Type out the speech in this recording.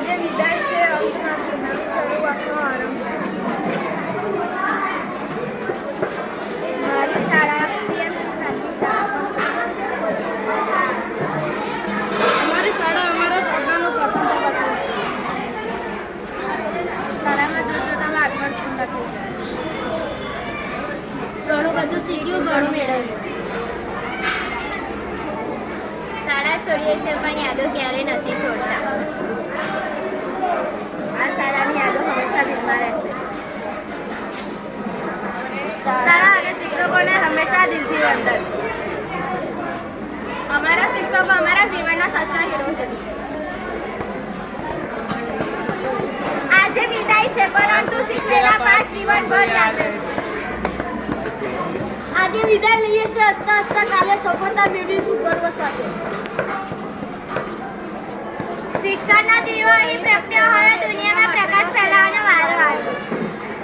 આજે વિદાય છે, અંત નથી, નવી શરૂઆતનો આરંભ છે. મારી શાળા પીએમ પ્રાથમિક શાળા. અમારી શાળા અમારા સપનાનું પ્રથમ પગથિયું છે. શાળામાં દ્રષ્ટતામાં આત્મચિંતા થઈ જાય. ઘણું બધું શીખ્યું, ઘણું મેળવ્યું. શાળા છોડીએ છીએ પણ યાદો ક્યારેય નથી છોડતા. આ શાળાની યાદો હંમેશા દિલમાં રહેશે. શાળા અને શિક્ષકોને હંમેશા દિલથી વંદન. અમારા શિક્ષકો અમારા જીવનના સાચા હીરો છે. આજે વિદાય છે પરંતુ શીખેલા પાઠ જીવનભર યાદ રહેશે. આજે વિદાય લઈએ છીએ, હસતા હસતા કાલે સફળતા મેળવીશું ગર્વ સાથે. શિક્ષણનો દીવો અહીં પ્રગટ્યો હવે દુનિયામાં પ્રકાશ